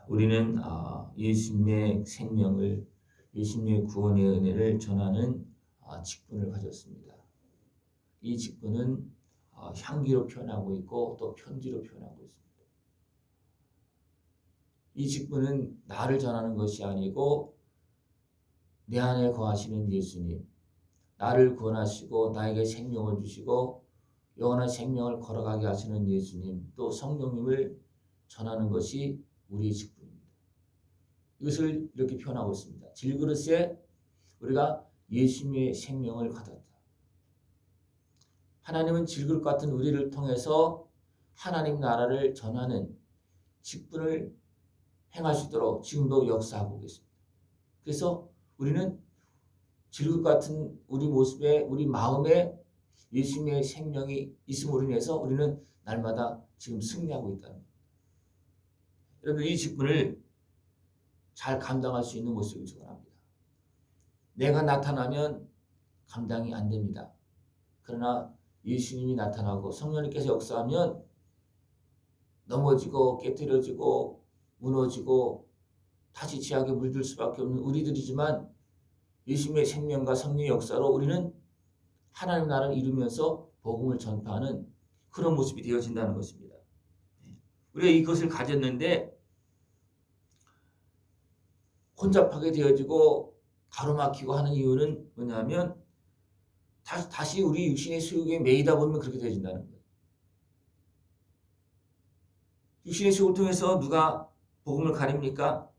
우리는 예수님의 생명을, 예수님의 구원의 은혜를 전하는 직분을 가졌습니다. 이 직분은 향기로 표현하고 있고 또 편지로 표현하고 있습니다. 이 직분은 나를 전하는 것이 아니고 내 안에 거하시는 예수님, 나를 구원하시고 나에게 생명을 주시고 영원한 생명을 걸어가게 하시는 예수님, 또 성령님을 전하는 것이 우리의 직분입니다. 이것을 이렇게 표현하고 있습니다. 질그릇에 우리가 예수님의 생명을 가졌다. 하나님은 질그릇 같은 우리를 통해서 하나님 나라를 전하는 직분을 행할 수 있도록 지금도 역사하고 계십니다. 그래서 우리는 질그릇 같은 우리 모습에, 우리 마음에 예수님의 생명이 있음으로 인해서 우리는 날마다 지금 승리하고 있다는 겁니다. 여러분, 이 직분을 잘 감당할 수 있는 모습을 축원합니다. 내가 나타나면 감당이 안 됩니다. 그러나 예수님이 나타나고 성령님께서 역사하면 넘어지고 깨뜨려지고 무너지고 다시 죄악에 물들 수밖에 없는 우리들이지만 예수님의 생명과 성령의 역사로 우리는 하나님 나라를 이루면서 복음을 전파하는 그런 모습이 되어진다는 것입니다. 우리가 이것을 가졌는데 혼잡하게 되어지고 가로막히고 하는 이유는 뭐냐면 다시 우리 육신의 수욕에 매이다 보면 그렇게 되어진다는 거예요. 육신의 수욕을 통해서 누가 복음을 가립니까?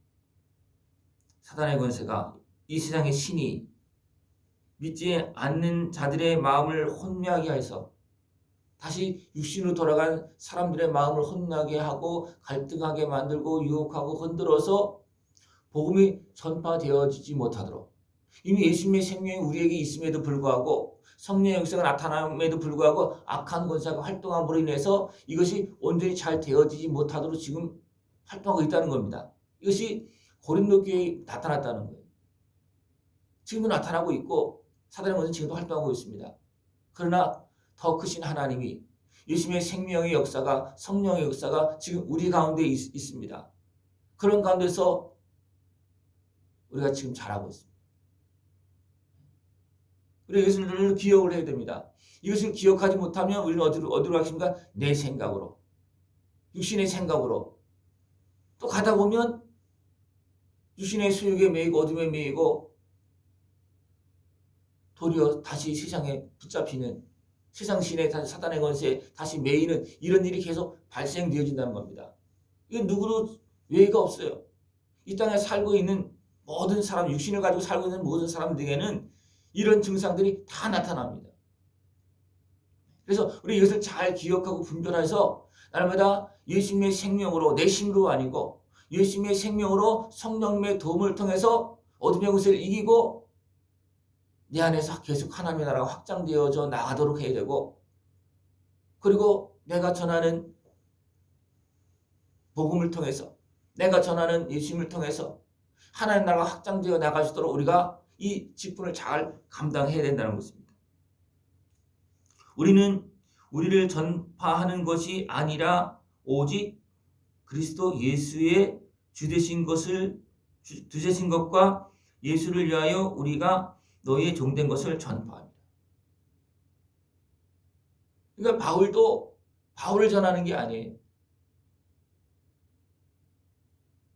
사단의 권세가, 이 세상의 신이 믿지 않는 자들의 마음을 혼미하게 해서 다시 육신으로 돌아간 사람들의 마음을 혼나게 하고 갈등하게 만들고 유혹하고 흔들어서 복음이 전파되어지지 못하도록, 이미 예수님의 생명이 우리에게 있음에도 불구하고 성령의 역사가 나타남에도 불구하고 악한 권세가 활동함으로 인해서 이것이 온전히 잘 되어지지 못하도록 지금 활동하고 있다는 겁니다. 이것이 고린도 교회에 나타났다는 거예요. 지금도 나타나고 있고 사단의 권세는 지금도 활동하고 있습니다. 그러나 더 크신 하나님이, 예수님의 생명의 역사가, 성령의 역사가 지금 우리 가운데 있습니다. 그런 가운데서 우리가 지금 잘하고 있습니다. 우리가 이것을 늘 기억을 해야 됩니다. 이것을 기억하지 못하면 우리는 어디로 가십니까? 내 생각으로, 육신의 생각으로 또 가다 보면 육신의 수욕에 매이고 어둠에 매이고 도리어 다시 세상에 붙잡히는, 세상 신의 사단의 권세에 다시 매이는 이런 일이 계속 발생되어진다는 겁니다. 이건 누구도 예의가 없어요. 이 땅에 살고 있는 모든 사람, 육신을 가지고 살고 있는 모든 사람들에게는 이런 증상들이 다 나타납니다. 그래서 우리 이것을 잘 기억하고 분별해서 날마다 예수님의 생명으로, 내 힘으로 아니고 예수님의 생명으로 성령님의 도움을 통해서 어둠의 것을 이기고 내 안에서 계속 하나님의 나라가 확장되어져 나가도록 해야 되고, 그리고 내가 전하는 복음을 통해서, 내가 전하는 예수님을 통해서 하나님 나라가 확장되어 나갈 수 있도록 우리가 이 직분을 잘 감당해야 된다는 것입니다. 우리는 우리를 전파하는 것이 아니라 오직 그리스도 예수의 주 되신 것과 예수를 위하여 우리가 너희의 종된 것을 전파합니다. 그러니까 바울도 바울을 전하는 게 아니에요.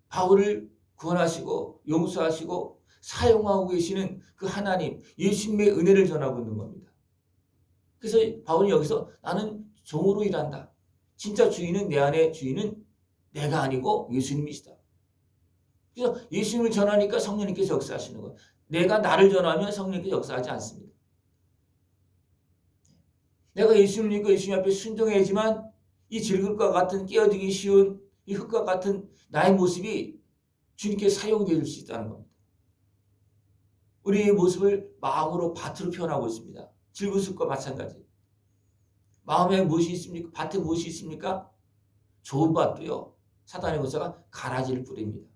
바울을 구원하시고 용서하시고 사용하고 계시는 그 하나님, 예수님의 은혜를 전하고 있는 겁니다. 그래서 바울이 여기서 나는 종으로 일한다. 진짜 주인은, 내 안의 주인은 내가 아니고 예수님이시다. 그래서 예수님을 전하니까 성령님께서 역사하시는 거예요. 내가 나를 전하면 성령님께서 역사하지 않습니다. 내가 예수님을 믿고 예수님 앞에 순종해야지만 이 질그릇과 같은 깨어지기 쉬운 이 흙과 같은 나의 모습이 주님께 사용되어 줄 수 있다는 겁니다. 우리의 모습을 마음으로 밭으로 표현하고 있습니다. 질그릇과 마찬가지. 마음에 무엇이 있습니까? 밭에 무엇이 있습니까? 좋은 밭도요, 사단의 권세가 가라지를 뿌립니다.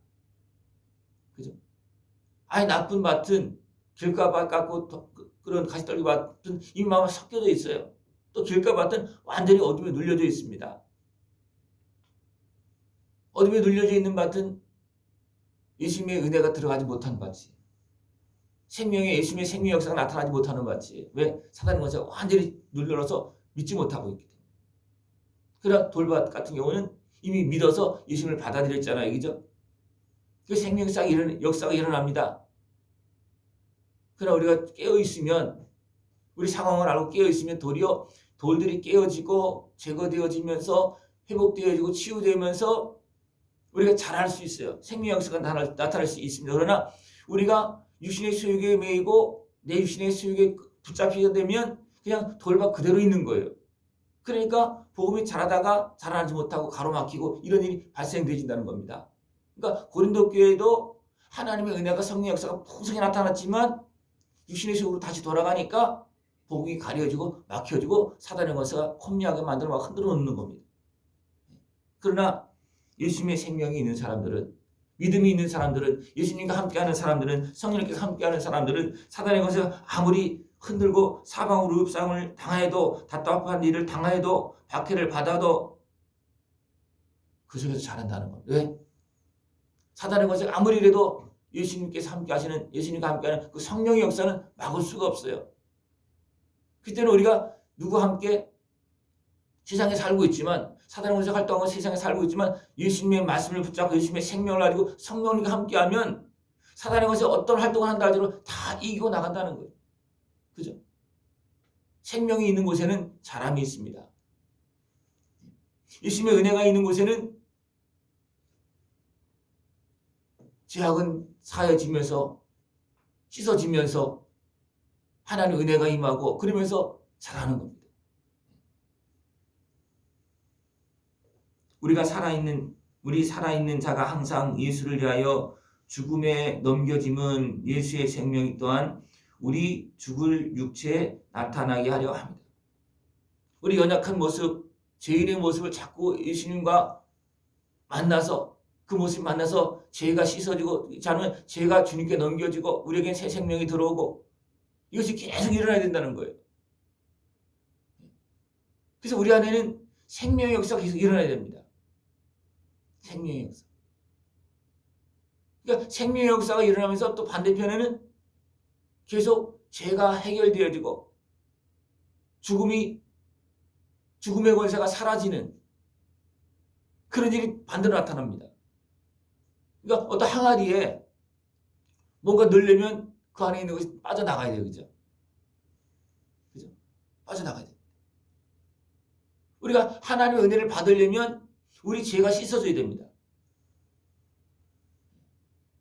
그죠? 아니, 나쁜 밭은, 길가밭 같고 그런 가시떨기 밭은 이 마음에 섞여져 있어요. 또 길가밭은 완전히 어둠에 눌려져 있습니다. 어둠에 눌려져 있는 밭은 예수님의 은혜가 들어가지 못한 밭이, 예수님의 생명의 역사가 나타나지 못하는 밭이. 왜? 사단의 권세가 완전히 눌러서 믿지 못하고 있기 때문에. 그러나 돌밭 같은 경우는 이미 믿어서 예수님을 받아들였잖아요. 그죠? 그 생명의 역사가 일어납니다. 그러나 우리가 깨어있으면, 우리 상황을 알고 깨어있으면 도리어 돌들이 깨어지고 제거되어지면서 회복되어지고 치유되면서 우리가 잘할 수 있어요. 생명의 역사가 나타날 수 있습니다. 그러나 우리가 육신의 소욕에 매이고 내 육신의 소욕에 붙잡히게 되면 그냥 돌밭 그대로 있는 거예요. 그러니까 복음이 자라다가 자라지 못하고 가로막히고 이런 일이 발생되진다는 겁니다. 그러니까 고린도 교회도 하나님의 은혜가 성령의 역사가 풍성히 나타났지만 육신의 소욕으로 다시 돌아가니까 복음이 가려지고 막혀지고 사단의 권세가 혼미하게 만들어 막 흔들어 놓는 겁니다. 그러나 예수님의 생명이 있는 사람들은, 믿음이 있는 사람들은, 예수님과 함께하는 사람들은, 성령께서 함께하는 사람들은 사단의 권세가 아무리 흔들고 사방으로 읍상을 당하여도, 답답한 일을 당하여도, 박해를 받아도 그 속에서 자란다는 겁니다. 왜? 사단의 권세가 아무리 이래도 예수님께서 함께하시는, 예수님과 함께하는 그 성령의 역사는 막을 수가 없어요. 그때는 우리가 누구와 함께 세상에 살고 있지만, 사단의 권세가 활동하고 세상에 살고 있지만 예수님의 말씀을 붙잡고 예수님의 생명을 가지고 성령님과 함께하면 사단의 권세가 어떤 활동을 한다 할지라도 다 이기고 나간다는 거예요. 그죠? 생명이 있는 곳에는 자람이 있습니다. 예수님의 은혜가 있는 곳에는 죄악은 사해지면서 씻어지면서 하나님의 은혜가 임하고 그러면서 자라는 겁니다. 우리 살아있는 자가 항상 예수를 위하여 죽음에 넘겨짐은 예수의 생명이 또한 우리 죽을 육체에 나타나게 하려 합니다. 우리 연약한 모습, 죄인의 모습을 자꾸 예수님과 만나서 그 모습 만나서 죄가 씻어지고 자는 죄가 주님께 넘겨지고 우리에겐 새 생명이 들어오고 이것이 계속 일어나야 된다는 거예요. 그래서 우리 안에는 생명의 역사가 계속 일어나야 됩니다. 생명의 역사. 그러니까 생명의 역사가 일어나면서 또 반대편에는 계속 죄가 해결되어지고 죽음의 권세가 사라지는 그런 일이 반대로 나타납니다. 그러니까 어떤 항아리에 뭔가 넣으려면 그 안에 있는 것이 빠져나가야 돼요. 그죠? 그죠? 빠져나가야 돼요. 우리가 하나님의 은혜를 받으려면 우리 죄가 씻어져야 됩니다.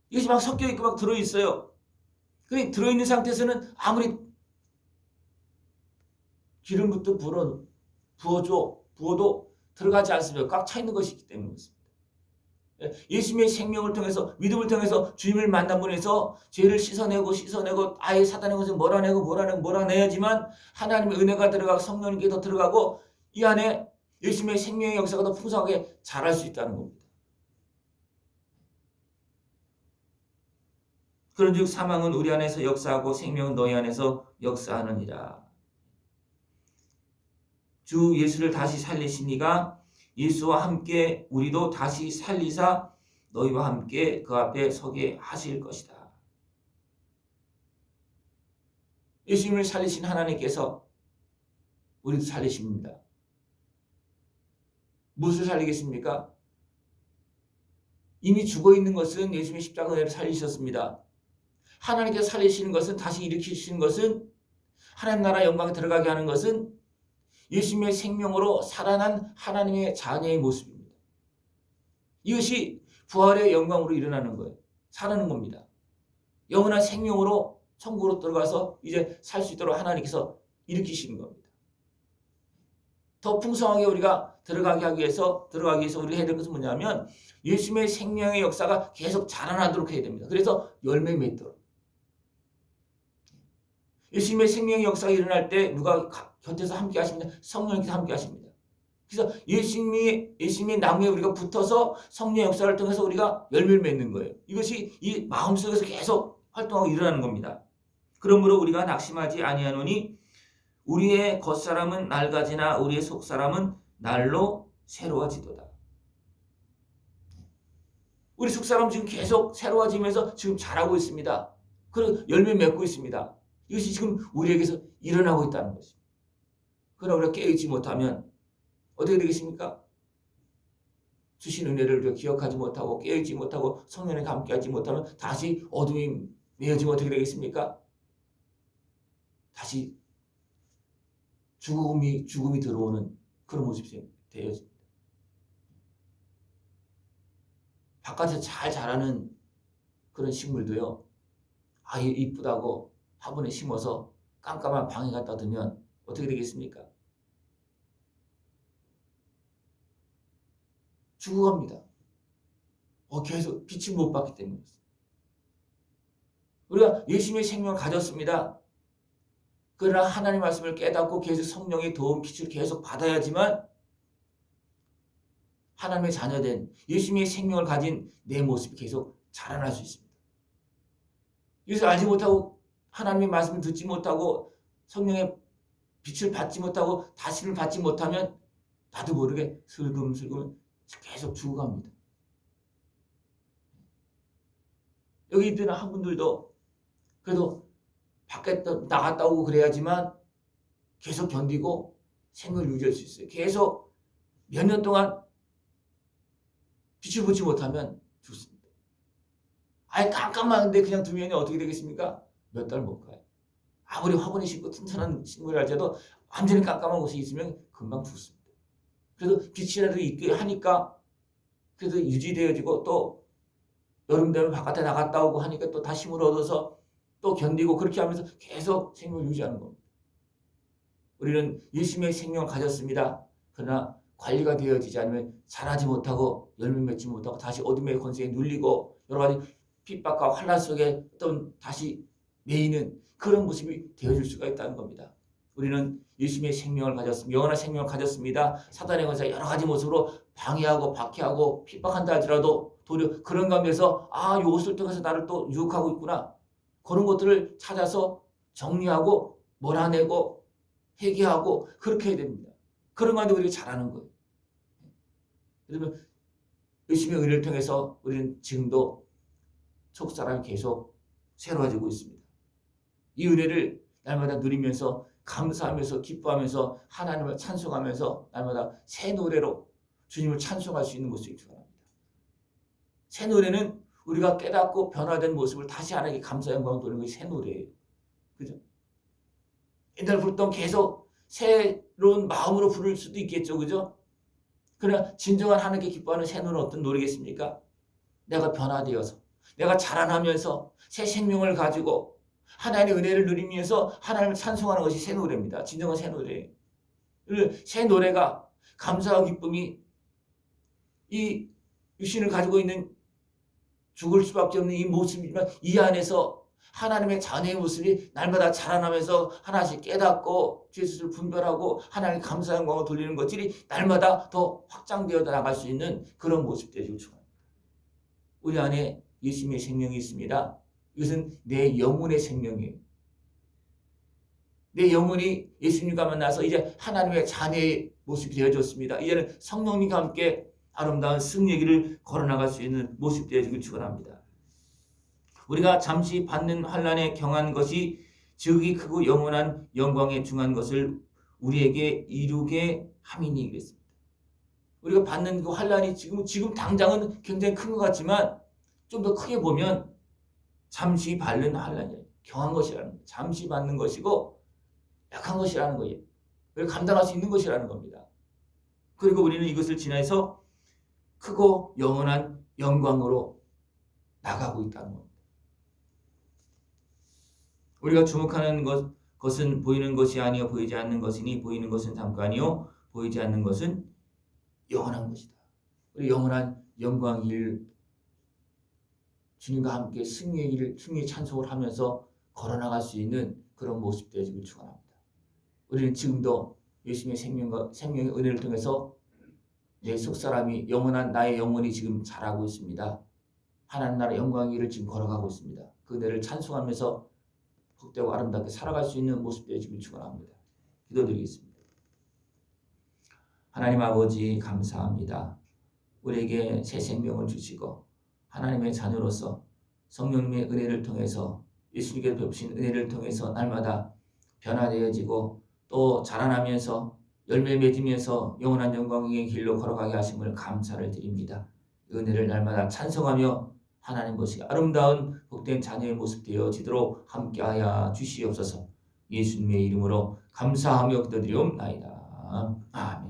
이것이 막 섞여있고 막 들어있어요. 그 들어있는 상태에서는 아무리 기름부터 부어도 들어가지 않습니다. 꽉 차 있는 것이기 때문에 그렇습니다. 예수님의 생명을 통해서, 믿음을 통해서 주님을 만남으로 죄를 씻어내고 아예 사단의 것을 몰아내야지만 하나님의 은혜가 들어가고 성령님께 더 들어가고 이 안에 예수님의 생명의 역사가 더 풍성하게 자랄 수 있다는 겁니다. 그런즉 사망은 우리 안에서 역사하고 생명은 너희 안에서 역사하느니라. 주 예수를 다시 살리시니가 예수와 함께 우리도 다시 살리사 너희와 함께 그 앞에 서게 하실 것이다. 예수님을 살리신 하나님께서 우리도 살리십니다. 무엇을 살리겠습니까? 이미 죽어있는 것은 예수님의 십자가 은혜로 살리셨습니다. 하나님께서 살리시는 것은, 다시 일으키시는 것은, 하나님 나라 영광에 들어가게 하는 것은 예수님의 생명으로 살아난 하나님의 자녀의 모습입니다. 이것이 부활의 영광으로 일어나는 거예요. 살아나는 겁니다. 영원한 생명으로 천국으로 들어가서 이제 살 수 있도록 하나님께서 일으키시는 겁니다. 더 풍성하게 우리가 들어가기 위해서 우리가 해야 될 것은 뭐냐면 예수님의 생명의 역사가 계속 자라나도록 해야 됩니다. 그래서 열매 맺도록. 예수님의 생명의 역사가 일어날 때 누가 곁에서 함께 하십니다. 성령님께서 함께 하십니다. 그래서 예수님의 나무에 우리가 붙어서 성령의 역사를 통해서 우리가 열매를 맺는 거예요. 이것이 이 마음속에서 계속 활동하고 일어나는 겁니다. 그러므로 우리가 낙심하지 아니하노니 우리의 겉사람은 낡아지나 우리의 속사람은 날로 새로워지도다. 우리 속사람 지금 계속 새로워지면서 지금 자라고 있습니다. 그리고 열매 맺고 있습니다. 이것이 지금 우리에게서 일어나고 있다는 것입니다. 그러나 우리가 깨어있지 못하면 어떻게 되겠습니까? 주신 은혜를 우리가 기억하지 못하고 깨어있지 못하고 성령에 함께하지 못하면 다시 어둠이 메어지면 어떻게 되겠습니까? 다시 죽음이 들어오는 그런 모습이 되어집니다. 바깥에서 잘 자라는 그런 식물도요, 아예 이쁘다고 화분에 심어서 깜깜한 방에 갖다 두면 어떻게 되겠습니까? 죽어갑니다. 계속 빛을 못 받기 때문에. 우리가 예수님의 생명을 가졌습니다. 그러나 하나님의 말씀을 깨닫고 계속 성령의 도움, 빛을 계속 받아야지만 하나님의 자녀된 예수님의 생명을 가진 내 모습이 계속 자라날 수 있습니다. 이것을 알지 못하고 하나님의 말씀을 듣지 못하고 성령의 빛을 받지 못하고 다스림을 받지 못하면 나도 모르게 슬금슬금 계속 죽어갑니다. 여기 있는 한 분들도 그래도 밖에 나갔다 오고 그래야지만 계속 견디고 생명을 유지할 수 있어요. 계속 몇 년 동안 빛을 보지 못하면 죽습니다. 아예 깜깜한데 그냥 두면 어떻게 되겠습니까? 몇 달 못 가요. 아무리 화분에 심고 튼튼한 식물을 할지라도 완전히 깜깜한 곳에 있으면 금방 죽습니다. 그래도 빛이라도 있게 하니까 그래도 유지되어지고 또 여름 되면 바깥에 나갔다 오고 하니까 또 다시 힘을 얻어서 또 견디고 그렇게 하면서 계속 생명을 유지하는 겁니다. 우리는 예수님의 생명을 가졌습니다. 그러나 관리가 되어지지 않으면 자라지 못하고 열매 맺지 못하고 다시 어둠의 권세에 눌리고 여러 가지 핍박과 환난 속에 또 다시 매이는 그런 모습이 되어질 수가 있다는 겁니다. 우리는 예수님의 생명을 가졌습니다. 영원한 생명을 가졌습니다. 사단의 권세가 여러 가지 모습으로 방해하고 박해하고 핍박한다 할지라도 도리어 그런 가운데서 이것을 통해서 나를 또 유혹하고 있구나. 그런 것들을 찾아서 정리하고 몰아내고 회개하고 그렇게 해야 됩니다. 그런 가운데 우리가 잘하는 거예요. 그러면 예수님의 은혜를 통해서 우리는 지금도 속사람이 계속 새로워지고 있습니다. 이 은혜를 날마다 누리면서 감사하면서 기뻐하면서 하나님을 찬송하면서 날마다 새 노래로 주님을 찬송할 수 있는 모습이 필요합니다. 새 노래는 우리가 깨닫고 변화된 모습을 다시 하나님께 감사 영광을 돌리는 것이 새 노래예요. 그죠? 옛날 부르던 계속 새로운 마음으로 부를 수도 있겠죠. 그죠? 그러나 진정한 하나님께 기뻐하는 새 노래는 어떤 노래겠습니까? 내가 변화되어서 내가 자라나면서 새 생명을 가지고 하나님의 은혜를 누리면서 하나님을 찬송하는 것이 새 노래입니다. 진정한 새 노래예요. 새 노래가 감사와 기쁨이 이 육신을 가지고 있는 죽을 수밖에 없는 이 모습이지만 이 안에서 하나님의 자녀의 모습이 날마다 자라나면서 하나씩 깨닫고 죄수를 분별하고 하나님의 감사 영광을 돌리는 것들이 날마다 더 확장되어 나갈 수 있는 그런 모습 되기를 축원합니다. 우리 안에 예수님의 생명이 있습니다. 이것은 내 영혼의 생명이에요. 내 영혼이 예수님과 만나서 이제 하나님의 자녀의 모습이 되어졌습니다. 이제는 성령님과 함께 아름다운 승리의 길을 걸어나갈 수 있는 모습 되어지길 축원합니다. 우리가 잠시 받는 환난에 경한 것이 지극히 크고 영원한 영광에 중한 것을 우리에게 이루게 함이니 그랬습니다. 우리가 받는 그 환난이 지금 당장은 굉장히 큰 것 같지만 좀 더 크게 보면 잠시 받는 환난이에요. 경한 것이라는 거예요. 잠시 받는 것이고 약한 것이라는 거예요. 그걸 감당할 수 있는 것이라는 겁니다. 그리고 우리는 이것을 지나서 크고 영원한 영광으로 나가고 있다는 겁니다. 우리가 주목하는 것은 보이는 것이 아니요 보이지 않는 것이니 보이는 것은 잠깐이요 보이지 않는 것은 영원한 것이다. 우리 영원한 영광을 주님과 함께 승리의 길을 승리의 찬송을 하면서 걸어나갈 수 있는 그런 모습 되어지길 축원합니다. 우리는 지금도 예수님의 생명의 은혜를 통해서 내 속사람이 영원한 나의 영혼이 지금 자라고 있습니다. 하나님 나라의 영광의 길을 지금 걸어가고 있습니다. 그 은혜를 찬송하면서 복되고 아름답게 살아갈 수 있는 모습 되어지길 축원합니다. 기도드리겠습니다. 하나님 아버지 감사합니다. 우리에게 새 생명을 주시고 하나님의 자녀로서 성령님의 은혜를 통해서 예수님께서 베푸신 은혜를 통해서 날마다 변화되어지고 또 자라나면서 열매 맺으면서 영원한 영광의 길로 걸어가게 하심을 감사를 드립니다. 은혜를 날마다 찬송하며 하나님 보시기 아름다운 복된 자녀의 모습 되어지도록 함께하여 주시옵소서. 예수님의 이름으로 감사하며 기도드리옵나이다. 아멘.